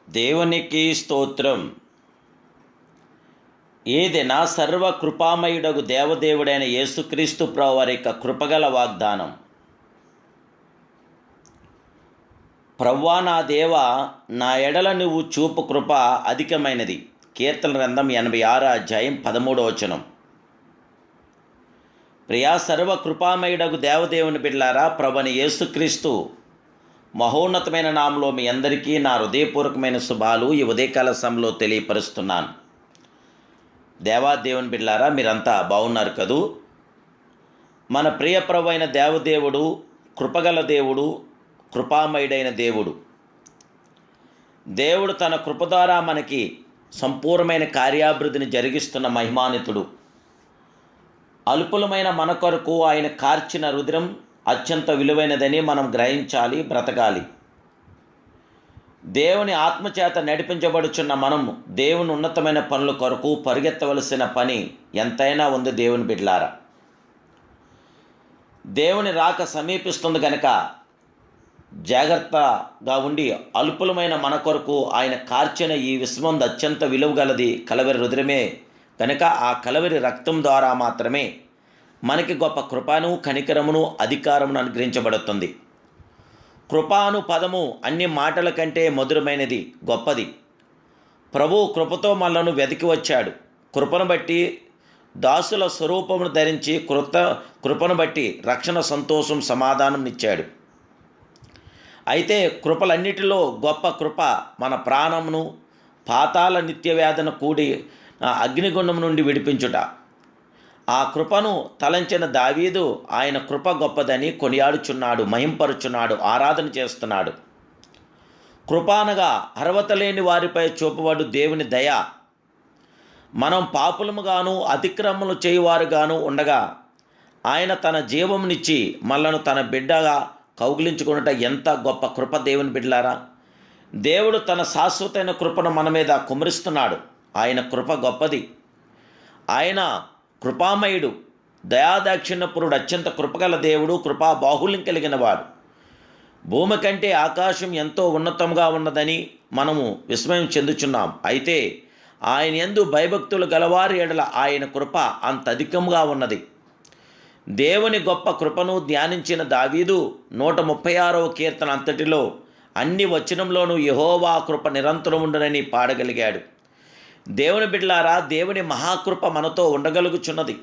దేవునికి స్తోత్రం. ఏదైనా సర్వకృపామయుడగు దేవదేవుడైన యేసుక్రీస్తు ప్రభువారి యొక్క కృపగల వాగ్దానం. ప్రవ్వా నా దేవ, నా ఎడల నువ్వు చూపు కృప అధికమైనది. కీర్తన గ్రంథం 86 అధ్యాయం 13వ వచనం. ప్రియా సర్వకృపామయుడగు దేవదేవుని బిడ్డలారా, ప్రభువైన యేసుక్రీస్తు మహోన్నతమైన నామంలో మీ అందరికీ నా హృదయపూర్వకమైన శుభాలు ఈ ఉదయకాల సమయంలో తెలియపరుస్తున్నాను. దేవాదేవుని బిడ్డలారా, మీరంతా బాగున్నారు కదూ? మన ప్రియ ప్రభు అయిన దేవదేవుడు కృపగల దేవుడు, కృపామయుడైన దేవుడు తన కృప ద్వారా మనకి సంపూర్ణమైన కార్యాభివృద్ధిని జరిగిస్తున్న మహిమానితుడు. అల్పులమైన మన కొరకు ఆయన కార్చిన రుధిరం అత్యంత విలువైనదని మనం గ్రహించాలి, బ్రతకాలి. దేవుని ఆత్మచేత నడిపించబడుచున్న మనము దేవుని ఉన్నతమైన పనుల కొరకు పరిగెత్తవలసిన పని ఎంతైనా ఉంది. దేవుని బిడ్డలారా, దేవుని రాక సమీపిస్తుంది కనుక జాగ్రత్తగా ఉండి అల్పులమైన మన కొరకు ఆయన కార్చిన ఈ విశ్వమందు అత్యంత విలువగలది కలవరి రుధిరమే కనుక ఆ కలవరి రక్తం ద్వారా మాత్రమే మనకి గొప్ప కృపను, కనికరమును, అధికారమును అనుగ్రహించబడుతుంది. కృపాను పదము అన్ని మాటల కంటే మధురమైనది, గొప్పది. ప్రభు కృపతో మనలను వెతికి వచ్చాడు. కృపను బట్టి దాసుల స్వరూపమును ధరించి కృపను బట్టి రక్షణ, సంతోషం, సమాధానం ఇచ్చాడు. అయితే కృపలన్నిటిలో గొప్ప కృప మన ప్రాణమును పాతాళ నిత్యవేదన కూడి అగ్నిగుండం నుండి విడిపించుట. ఆ కృపను తలంచిన దావీదు ఆయన కృప గొప్పదని కొనియాడుచున్నాడు, మహింపరుచున్నాడు, ఆరాధన చేస్తున్నాడు. కృప అనగా అర్హత లేని వారిపై చూపబడు దేవుని దయ. మనం పాపులముగాను అతిక్రమములు చేయువారుగాను ఉండగా ఆయన తన జీవమునిచ్చి మనలను తన బిడ్డగా కౌగిలించుకున్నట ఎంత గొప్ప కృప దేవుని బిడ్డలారా. దేవుడు తన శాశ్వతమైన కృపను మన మీద కుమరిస్తున్నాడు. ఆయన కృప గొప్పది. ఆయన కృపామయుడు, దయాదాక్షిణ్యపురుడు, అత్యంత కృపగల దేవుడు, కృపా బాహుల్యం కలిగిన వాడు. భూమి కంటే ఆకాశం ఎంతో ఉన్నతంగా ఉన్నదని మనము విస్మయం చెందుచున్నాం. అయితే ఆయన యందు భయభక్తులు గలవారి ఎడల ఆయన కృప అంత అధికంగా ఉన్నది. దేవుని గొప్ప కృపను ధ్యానించిన దావీదు 136వ కీర్తన అంతటిలో అన్ని వచనంలోనూ యెహోవా కృప నిరంతరం ఉండునని పాడగలిగాడు. దేవుని బిడ్డలారా, దేవుని మహాకృప మనతో ఉండగలుగుచున్నది.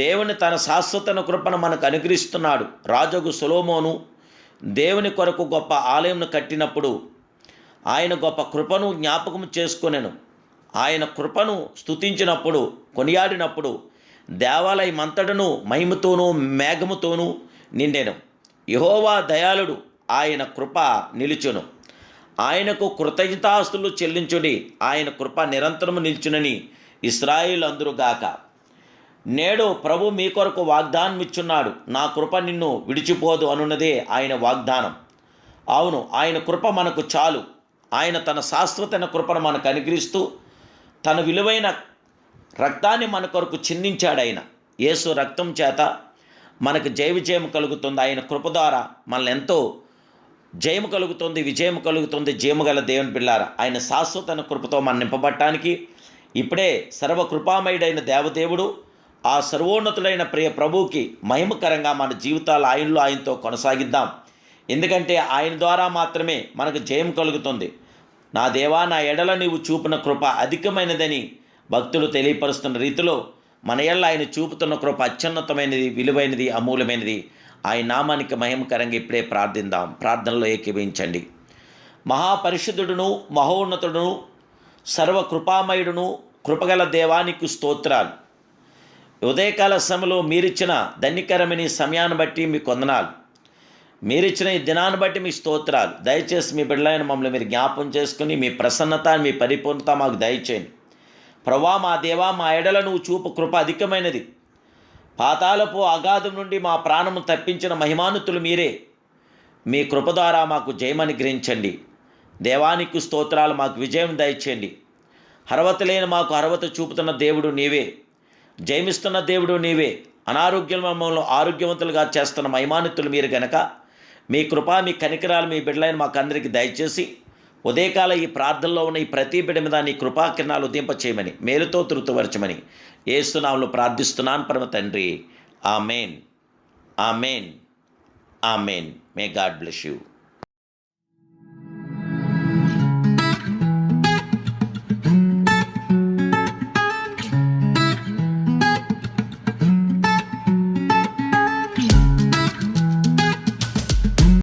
దేవుని తన శాశ్వతన కృపను మనకు అనుగ్రహిస్తున్నాడు. రాజగు సొలొమోను దేవుని కొరకు గొప్ప ఆలయంను కట్టినప్పుడు ఆయన గొప్ప కృపను జ్ఞాపకం చేసుకొనెను. ఆయన కృపను స్తుతించినప్పుడు, కొనియాడినప్పుడు దేవాలయం అంతటను మహిమతోనూ మేఘముతోనూ నిండెను. యెహోవా దయాళుడు, ఆయన కృప నిలుచును. ఆయనకు కృతజ్ఞతాస్తులు చెల్లించుడి, ఆయన కృప నిరంతరము నిల్చునని ఇశ్రాయేలు అందురుగాక. నేడు ప్రభు మీ కొరకు వాగ్దానం ఇచ్చున్నాడు. నా కృప నిన్ను విడిచిపోదు అనున్నదే ఆయన వాగ్దానం. అవును, ఆయన కృప మనకు చాలు. ఆయన తన శాశ్వతమైన కృపను మనకు అనుగ్రహిస్తూ తన విలువైన రక్తాన్ని మన కొరకు చిందించాడు. ఆయన యేసు రక్తం చేత మనకు జయ విజయం కలుగుతుంది. ఆయన కృప ద్వారా మనల్ని ఎంతో జయము కలుగుతుంది, విజయం కలుగుతుంది. జయముగల దేవుని బిడ్డలారా, ఆయన శాశ్వతమైన కృపతో మనం నింపబడటానికి ఇప్పుడే సర్వకృపామయుడైన దేవదేవుడు, ఆ సర్వోన్నతుడైన ప్రియ ప్రభువుకి మహిమకరంగా మన జీవితాలు ఆయనతో కొనసాగిద్దాం. ఎందుకంటే ఆయన ద్వారా మాత్రమే మనకు జయం కలుగుతుంది. నా దేవా, నా ఎడల నీవు చూపిన కృప అధికమైనదని భక్తులు తెలియపరుస్తున్న రీతిలో మన ఎడల ఆయన చూపుతున్న కృప అత్యున్నతమైనది, విలువైనది, అమూల్యమైనది. ఆయన నామానికి మహిమకరంగా ఇప్పుడే ప్రార్థిద్దాం. ప్రార్థనలో ఏకీభవించండి. మహాపరిశుద్ధుడును, మహోన్నతుడును, సర్వకృపామయుడును, కృపగల దేవానికి స్తోత్రాలు. ఉదయకాల సమయంలో మీరిచ్చిన ధన్యకరమైన సమయాన్ని బట్టి మీకు వందనాలు. మీరిచ్చిన ఈ దినాన్ని బట్టి మీ స్తోత్రాలు. దయచేసి మీ బిడ్డలైన మమ్మల్ని మీరు జ్ఞాపం చేసుకుని మీ ప్రసన్నత, మీ పరిపూర్ణత మాకు దయచేయండి. ప్రభా మా దేవా, మా ఎడల నువ్వు చూపు కృప అధికమైనది. పాతాళపు అగాధం నుండి మా ప్రాణము తప్పించిన మహిమానుతులు మీరే. మీ కృప ద్వారా మాకు జయమని గ్రహించండి. దేవానికి స్తోత్రాలు. మాకు విజయం దయచేయండి. అర్హత లేని మాకు అర్హత చూపుతున్న దేవుడు నీవే. జయమిస్తున్న దేవుడు నీవే. అనారోగ్యం మమ్మల్ని ఆరోగ్యవంతులుగా చేస్తున్న మహిమానుతులు మీరు గనక మీ కృప, మీ కనికరాలు మీ బిడ్డలైన మాకు అందరికీ దయచేసి ఉదయకాల ఈ ప్రార్థనలో ఉన్న ఈ ప్రతి బిడ్డ మీద నీ కృపాకిరణాలు ఉదయింప చేయమని, మేలుతో తృప్తిపరచమని యేసు నామములో ప్రార్థిస్తున్నాను పరమ తండ్రి. Amen, amen, amen. May God bless you.